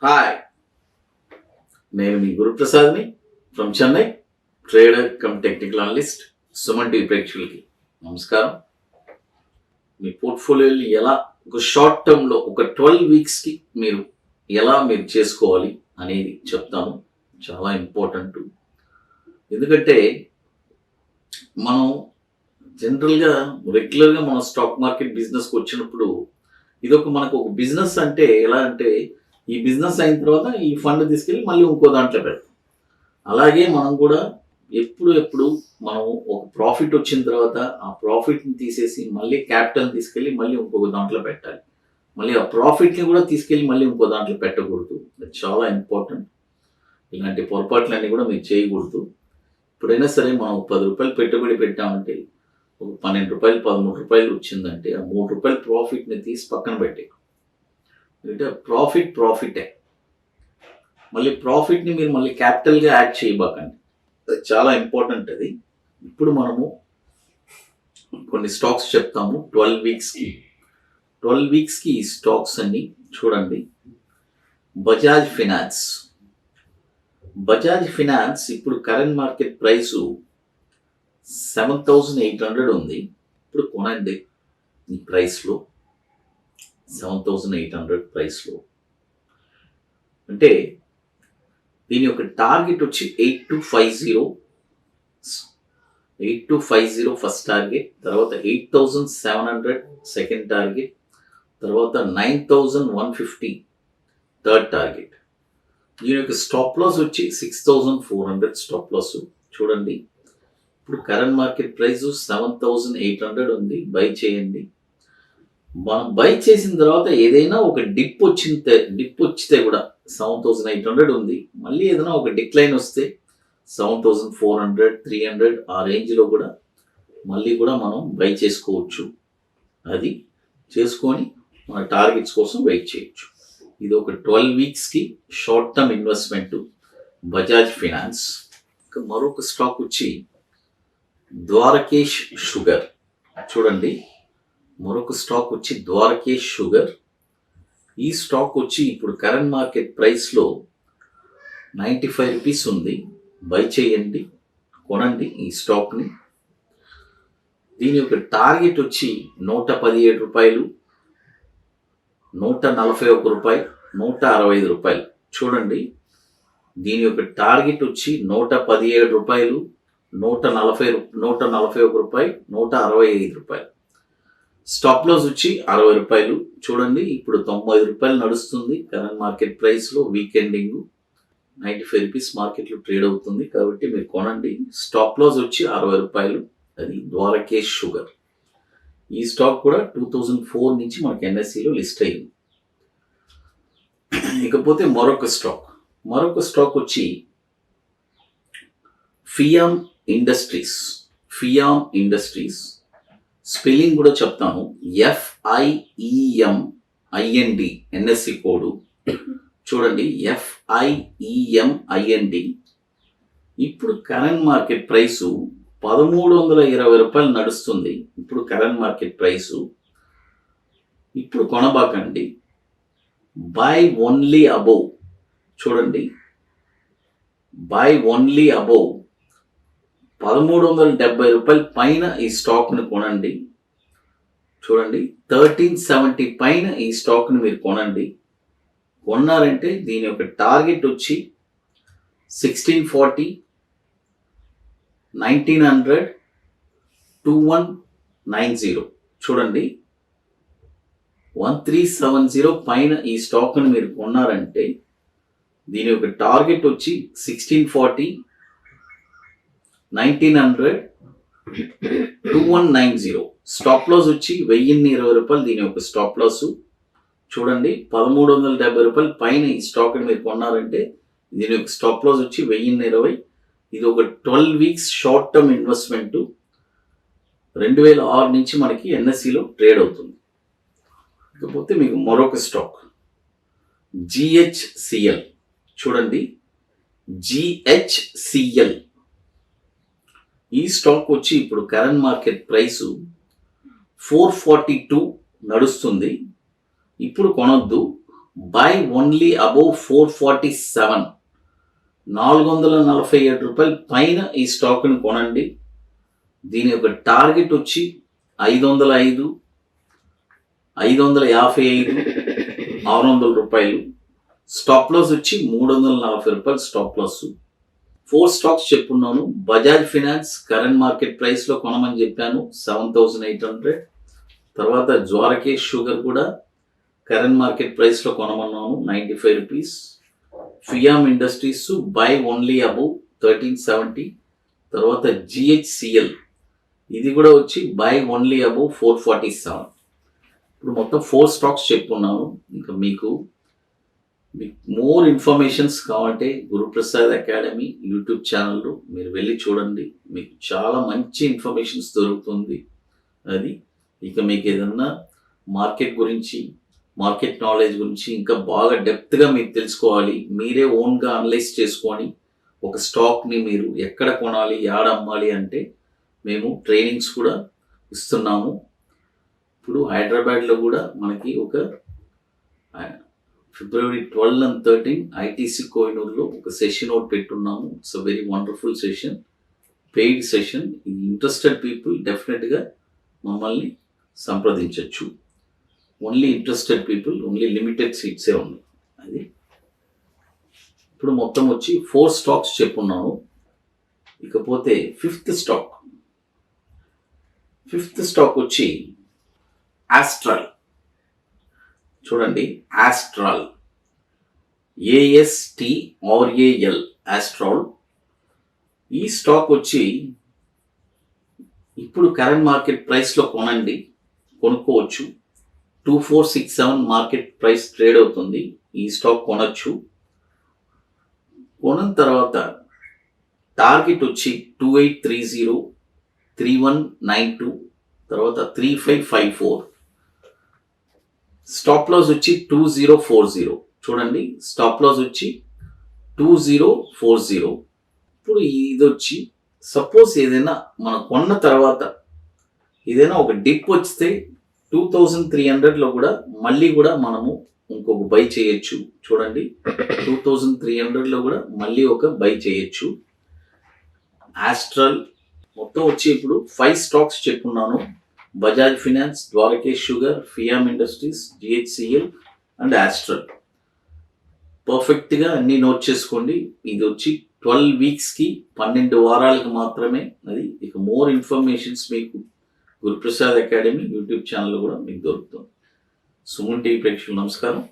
Hi, నేను మీ గురు ప్రసాద్ని from Chennai, trader cum technical analyst. Suman TV ప్రేక్షకులకి నమస్కారం. మీ పోర్ట్ఫోలియోని ఎలా ఒక షార్ట్ టర్మ్లో ఒక 12 వీక్స్కి మీరు ఎలా చేసుకోవాలి అనేది చెప్తాను. చాలా ఇంపార్టెంట్. ఎందుకంటే మనం జనరల్గా రెగ్యులర్గా మనం స్టాక్ మార్కెట్ బిజినెస్కి వచ్చినప్పుడు మనకు ఒక బిజినెస్ అంటే ఎలా అంటే ఈ బిజినెస్ అయిన తర్వాత ఈ ఫండ్ తీసుకెళ్ళి మళ్ళీ ఇంకో దాంట్లో పెడతాం. అలాగే మనం కూడా ఎప్పుడు మనం ఒక ప్రాఫిట్ వచ్చిన తర్వాత ఆ ప్రాఫిట్ని తీసేసి మళ్ళీ క్యాపిటల్ తీసుకెళ్ళి మళ్ళీ ఇంకొక దాంట్లో పెట్టాలి. మళ్ళీ ఆ ప్రాఫిట్ని కూడా తీసుకెళ్ళి మళ్ళీ ఇంకో దాంట్లో పెట్టకూడదు. అది చాలా ఇంపార్టెంట్. ఇలాంటి పొరపాట్లన్నీ కూడా మీరు చేయకూడదు. ఎప్పుడైనా సరే మనం 10 రూపాయలు పెట్టుబడి పెట్టామంటే ఒక 12 రూపాయలు 13 రూపాయలు వచ్చిందంటే ఆ 3 రూపాయల ప్రాఫిట్ని తీసి పక్కన పెట్టే. అంటే ప్రాఫిటే. మళ్ళీ ప్రాఫిట్ని మీరు మళ్ళీ క్యాపిటల్గా యాడ్ చేయబాకండి. అది చాలా ఇంపార్టెంట్. అది ఇప్పుడు మనము కొన్ని స్టాక్స్ చెప్తాము 12 వీక్స్కి ఈ స్టాక్స్ అన్ని చూడండి. బజాజ్ ఫినాన్స్ ఇప్పుడు కరెంట్ మార్కెట్ ప్రైసు 7,800 ఉంది. ఇప్పుడు కొనండి ఈ ప్రైస్లో, 7,800 ప్రైస్లో. అంటే దీని యొక్క టార్గెట్ వచ్చి 8250 ఫస్ట్ టార్గెట్, తర్వాత 8,700 సెకండ్ టార్గెట్, తర్వాత 9,150 థర్డ్ టార్గెట్. దీని యొక్క స్టాప్ లాస్ వచ్చి 6,400 స్టాప్ లాస్. చూడండి, ఇప్పుడు కరెంట్ మార్కెట్ ప్రైస్ 7,800 ఉంది. బై చేయండి. మనం బై చేసిన తర్వాత ఏదైనా ఒక డిప్ వచ్చితే కూడా 7,800 ఉంది. మళ్ళీ ఏదైనా ఒక డిక్లైన్ వస్తే 7,400 300 ఆ రేంజ్లో కూడా మళ్ళీ కూడా మనం బై చేసుకోవచ్చు. అది చేసుకొని మన టార్గెట్స్ కోసం వెయిట్ చేయొచ్చు. ఇది ఒక 12 వీక్స్కి short term investment Bajaj Finance. ఇంకా మరొక స్టాక్ వచ్చి ద్వారకేష్ షుగర్. చూడండి, మరొక స్టాక్ వచ్చి ద్వారకేష్ షుగర్. ఈ స్టాక్ వచ్చి ఇప్పుడు కరెంట్ మార్కెట్ ప్రైస్లో 95 రూపీస్ ఉంది. బై చేయండి, కొనండి ఈ స్టాక్ని. దీని యొక్క టార్గెట్ వచ్చి 117 రూపాయలు, 141 రూపాయలు, 165 రూపాయలు. చూడండి, దీని యొక్క టార్గెట్ వచ్చి 117 రూపాయలు, 141 రూపాయలు, 165 రూపాయలు. స్టాప్ లాస్ వచ్చి 60 రూపాయలు. చూడండి, ఇప్పుడు 95 రూపాయలు నడుస్తుంది కరెంట్ మార్కెట్ ప్రైస్లో. వీకెండింగ్ 95 రూపీస్ మార్కెట్లో ట్రేడ్ అవుతుంది కాబట్టి మీరు కొనండి. స్టాప్ లాస్ వచ్చి 60 రూపాయలు. అది ద్వారకేష్ షుగర్. ఈ స్టాక్ కూడా 2004 నుంచి మనకి ఎన్ఎస్సిలో లిస్ట్ అయింది. ఇకపోతే మరొక స్టాక్ వచ్చి ఫియామ్ ఇండస్ట్రీస్. స్పెల్లింగ్ కూడా చెప్తాను. FIEMIND NSC code. చూడండి, FIEMIND. ఇప్పుడు కరెంట్ మార్కెట్ ప్రైసు 1,320 రూపాయలు నడుస్తుంది. ఇప్పుడు కరెంట్ మార్కెట్ ప్రైసు. ఇప్పుడు కొనబాకండి. Buy only above. చూడండి, బై ఓన్లీ అబోవ్ 1,370 రూపాయల పైన ఈ స్టాక్ని కొనండి. చూడండి, 1,370 పైన ఈ స్టాక్ని మీరు కొనండి. కొన్నారంటే దీని యొక్క టార్గెట్ వచ్చి 1,640, 1,900, 2,190. చూడండి, 1,370 పైన ఈ స్టాక్ని మీరు కొన్నారంటే దీని యొక్క టార్గెట్ వచ్చి 1,640, 1,900, 2,190. స్టాప్ లాస్ వచ్చి 1,020 రూపాయలు దీని యొక్క స్టాప్ లాస్. చూడండి, 1,370 రూపాయలు పైన ఈ స్టాక్ని మీరు కొన్నారంటే దీని యొక్క స్టాప్ లాస్ వచ్చి 1,020. ఇది ఒక 12 వీక్స్ షార్ట్ టర్మ్ ఇన్వెస్ట్మెంట్. 2006 నుంచి మనకి ఎన్ఎస్సిలో ట్రేడ్ అవుతుంది. ఇకపోతే మీకు మరొక స్టాక్ GHCL. చూడండి, GHCL. ఈ స్టాక్ వచ్చి ఇప్పుడు కరెంట్ మార్కెట్ ప్రైసు 442 నడుస్తుంది. ఇప్పుడు కొనొద్దు. బై ఓన్లీ అబౌవ్ 447, 447 రూపాయల పైన ఈ స్టాక్ని కొనండి. దీని యొక్క టార్గెట్ వచ్చి 505, 555, 600 రూపాయలు. స్టాప్ లాస్ వచ్చి 340 రూపాయలు స్టాప్ లాస్. 4 స్టాక్స్ చెప్పున్నాను. బజాజ్ ఫినాన్స్ కరెంట్ మార్కెట్ ప్రైస్లో కొనమని చెప్పాను 7800. తర్వాత ద్వారకేష్ షుగర్ కూడా కరెంట్ మార్కెట్ ప్రైస్లో కొనమన్నాను 95 rupees. Fiem Industries buy only above 1370. తర్వాత జిహెచ్సిఎల్ ఇది కూడా వచ్చి బై ఓన్లీ అబౌవ్ 447. ఇప్పుడు మొత్తం 4 స్టాక్స్ చెప్పున్నాను. ఇంకా మీకు మోర్ ఇన్ఫర్మేషన్స్ కావాలంటే గురుప్రసాద్ అకాడమీ యూట్యూబ్ ఛానల్లో మీరు వెళ్ళి చూడండి. మీకు చాలా మంచి ఇన్ఫర్మేషన్స్ దొరుకుతుంది. అది ఇక మీకు ఏదన్నా మార్కెట్ గురించి, మార్కెట్ నాలెడ్జ్ గురించి ఇంకా బాగా డెప్త్గా మీరు తెలుసుకోవాలి, మీరే ఓన్గా అనలైజ్ చేసుకొని ఒక స్టాక్ని మీరు ఎక్కడ కొనాలి, యాడ అమ్మాలి అంటే మేము ట్రైనింగ్స్ కూడా ఇస్తున్నాము. ఇప్పుడు హైదరాబాద్లో కూడా మనకి ఒక February 12 and 13 ఐటీసీ కోహినూర్లో ఒక సెషన్ అవుట్ పెట్టున్నాము. It's a very wonderful session, paid session. Interested people డెఫినెట్గా మమ్మల్ని సంప్రదించవచ్చు. Only interested people, only limited సీట్సే ఉన్నాయి. అది ఇప్పుడు మొత్తం వచ్చి 4 స్టాక్స్ చెప్పున్నాను. ఇకపోతే ఫిఫ్త్ స్టాక్ వచ్చి ఆస్ట్రల్. చూడండి, ఆస్ట్రాల్, ASTRAL, ఆస్ట్రాల్. ఈ స్టాక్ వచ్చి ఇప్పుడు కరెంట్ మార్కెట్ ప్రైస్లో కొనుక్కోవచ్చు. 2467 మార్కెట్ ప్రైస్ ట్రేడ్ అవుతుంది. ఈ స్టాక్ కొనొచ్చు. కొన్న తర్వాత టార్గెట్ వచ్చి 2830, 3192, తర్వాత 3554. స్టాప్ లాస్ వచ్చి 2040. చూడండి, స్టాప్ లాస్ వచ్చి 2040. ఇప్పుడు ఇది వచ్చి సపోజ్ ఏదైనా మనం కొన్న తర్వాత ఏదైనా ఒక డిప్ వస్తే 2300లో కూడా మళ్ళీ కూడా మనము ఇంకొక బై చేయొచ్చు. చూడండి, 2300లో కూడా మళ్ళీ ఒక బై చేయొచ్చు. ఆస్ట్రల్ మొత్తం వచ్చి ఇప్పుడు 5 స్టాక్స్ చెప్పున్నాను. Bajaj Finance, Dwarikesh Sugar, Fiem Industries, GHCL and Astral. పర్ఫెక్ట్గా అన్నీ నోట్ చేసుకోండి. ఇది వచ్చి 12 వీక్స్కి 12 వారాలకు మాత్రమే. అది ఇక మోర్ ఇన్ఫర్మేషన్స్ మీకు గురుప్రసాద్ అకాడమీ యూట్యూబ్ ఛానల్లో కూడా మీకు దొరుకుతుంది. సుమన్ టీవీ ప్రేక్షకులు నమస్కారం.